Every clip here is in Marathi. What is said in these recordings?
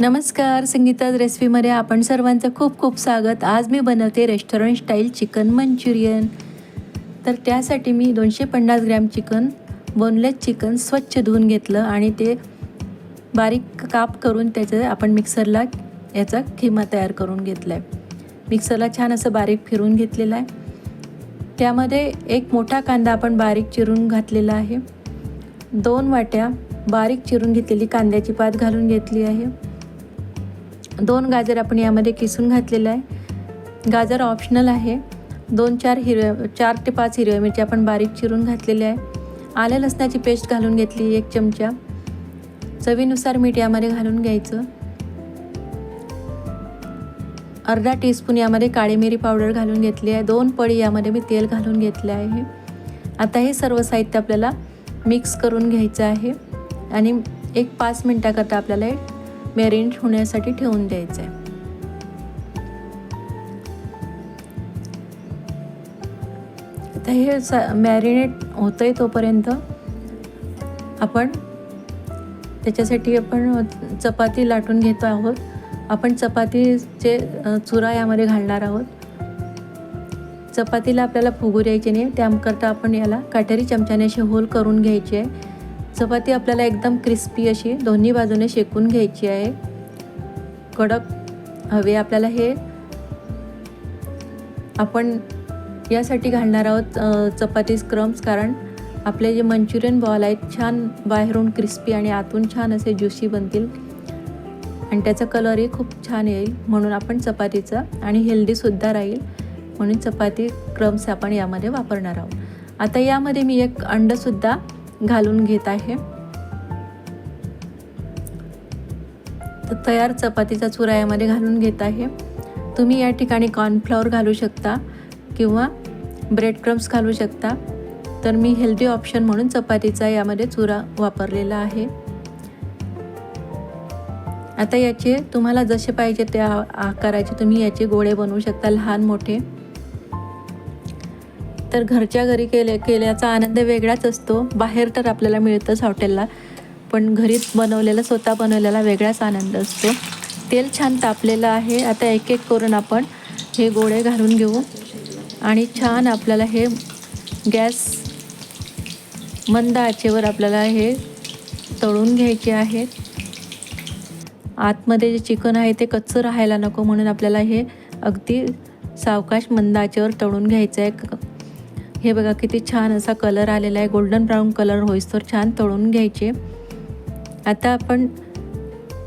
नमस्कार, संगीताज रेसिपीमध्ये आपण सर्वांचं खूप खूप स्वागत. आज मी बनवते रेस्टॉरंट स्टाईल चिकन मंचुरियन. तर त्यासाठी मी 250 ग्रॅम चिकन, बोनलेस चिकन स्वच्छ धुवून घेतलं आणि ते बारीक काप करून त्याचं आपण मिक्सरला याचा खिमा तयार करून घेतला आहे. मिक्सरला छान असं बारीक फिरवून घेतलेलं आहे. त्यामध्ये एक मोठा कांदा आपण बारीक चिरून घातलेला आहे. 2 वाट्या बारीक चिरून घेतलेली कांद्याची पात घालून घेतली आहे. 2 गाजर आपण यामध्ये किसून घातलेलं आहे. गाजर ऑप्शनल आहे. 4 ते 5 हिरव्या मिरच्या आपण बारीक चिरून घातलेल्या आहे. आलं लसणाची पेस्ट घालून घेतली 1 चमचा. चवीनुसार मीठ यामध्ये घालून घ्यायचं. अर्धा टीस्पून यामध्ये काळी मिरी पावडर घालून घेतली आहे. 2 पळी यामध्ये मी तेल घालून घेतले आहे. आता हे सर्व साहित्य आपल्याला मिक्स करून घ्यायचं आहे आणि 5 मिनिटाकरता आपल्याला मॅरिनेट होण्यासाठी ठेवून द्यायचं आहे. आता हे मॅरिनेट होतंय तोपर्यंत आपण त्याच्यासाठी चपाती लाटून घेतो आहोत. आपण चपातीचे चुरा यामध्ये घालणार आहोत. चपातीला आपल्याला फुगू द्यायचे नाही, त्याकरता आपण याला काटेरी चमच्याने असे होल करून घ्यायचे आहे. चपाती आपल्याला एकदम क्रिस्पी अशी दोन्ही बाजूने शेकून घ्यायची आहे. कडक हवे आपल्याला. हे आपण यासाठी घालणार आहोत चपाती क्रम्स, कारण आपले जे मंचुरियन बॉल आहेत छान बाहेरून क्रिस्पी आणि आतून छान असे ज्युसी बनतील आणि त्याचा कलरही खूप छान येईल. म्हणून आपण चपातीचा आणि हेल्दीसुद्धा राहील म्हणून चपाती क्रम्स आपण यामध्ये वापरणार आहोत. आता यामध्ये मी 1 अंडंसुद्धा घालून घेत आहे. तर तयार चपातीचा चुरा यामध्ये घालून घेत आहे. तुम्ही या ठिकाणी कॉर्नफ्लॉवर घालू शकता किंवा ब्रेड क्रम्स घालू शकता. तर मी हेल्दी ऑप्शन म्हणून चपातीचा यामध्ये चुरा वापरलेला आहे. आता याचे तुम्हाला जसे पाहिजे त्या आकाराचे तुम्ही याचे गोळे बनवू शकता, लहान मोठे. तर घरच्या घरी केल्याचा आनंद वेगळाच असतो. बाहेर तर आपल्याला मिळतंच हॉटेलला, पण घरी बनवलेला, स्वतः बनवलेला वेगळाच आनंद असतो. तेल छान तापलेलं आहे. आता एक करून आपण हे गोळे घालून घेऊ आणि छान आपल्याला हे गॅस मंद आचेवर आपल्याला हे तळून घ्यायचे आहेत. आतमध्ये जे चिकन आहे ते कच्चं राहायला नको म्हणून आपल्याला हे अगदी सावकाश मंद आचेवर तळून घ्यायचं आहे. हे बघा किती छान असा कलर आलेला आहे. गोल्डन ब्राऊन कलर होईस्तोवर छान तळून घ्यायचे. आता आपण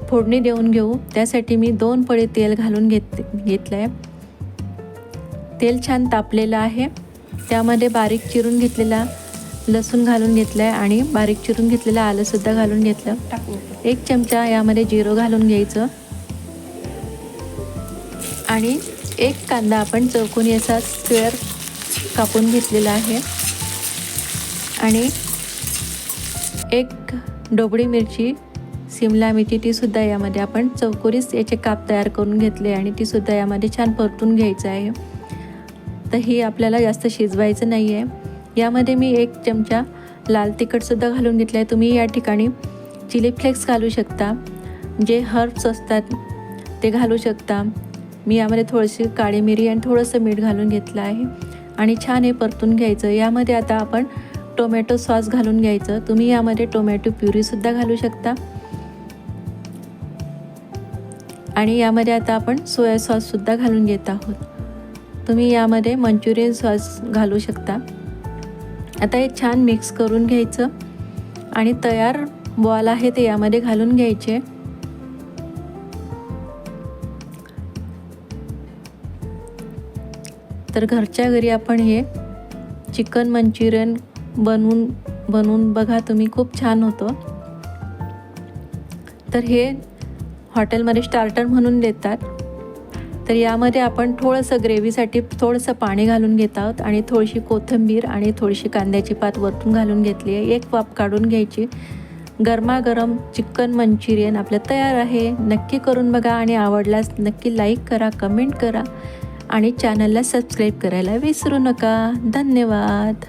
फोडणी देऊन घेऊ. त्यासाठी मी 2 पळी तेल घालून घेतलं आहे. तेल छान तापलेलं आहे. त्यामध्ये बारीक चिरून घेतलेला लसूण घालून घेतलं आहे आणि बारीक चिरून घेतलेलं आलंसुद्धा घालून घेतलं. 1 चमचा यामध्ये जिरं घालून घ्यायचं आणि 1 कांदा आपण चौकोनी असा स्क्वेअर कापून घेतलेला आहे आणि 1 ढोबळी मिरची, सिमला मिरची, तीसुद्धा यामध्ये आपण चौकोनीच याचे काप तयार करून घेतले आणि तीसुद्धा यामध्ये छान परतून घ्यायचं आहे. तर ही आपल्याला जास्त शिजवायचं नाही आहे. यामध्ये मी 1 चमचा लाल तिखटसुद्धा घालून घेतलं आहे. तुम्ही या ठिकाणी चिली फ्लेक्स घालू शकता, जे हर्ब्स असतात ते घालू शकता. मी यामध्ये थोडीशी काळी मिरी आणि थोडंसं मीठ घालून घेतलं आहे आणि छान हे परतून घ्यायचं. यामध्ये आता आपण टोमॅटो सॉस घालून घ्यायचं. तुम्ही यामध्ये टोमॅटो प्युरीसुद्धा घालू शकता आणि यामध्ये आता आपण सोया सॉससुद्धा घालून घेत आहोत. तुम्ही यामध्ये मंचुरियन सॉस घालू शकता. आता हे छान मिक्स करून घ्यायचं आणि तयार बॉल आहे ते यामध्ये घालून घ्यायचे. तर घरच्या घरी आपण हे चिकन मंचुरियन बनवून बघा तुम्ही, खूप छान होतं. तर हे हॉटेलमध्ये स्टार्टर म्हणून देतात. तर यामध्ये आपण थोडंसं ग्रेव्हीसाठी थोडंसं पाणी घालून घेत आहोत आणि थोडीशी कोथिंबीर आणि थोडीशी कांद्याची पात वरतून घालून घेतली आहे. 1 वाफ काढून घ्यायची. गरमागरम चिकन मंचुरियन आपलं तयार आहे. नक्की करून बघा आणि आवडल्यास नक्की लाईक करा, कमेंट करा आणि चॅनलला सबस्क्राईब करायला विसरू नका. धन्यवाद.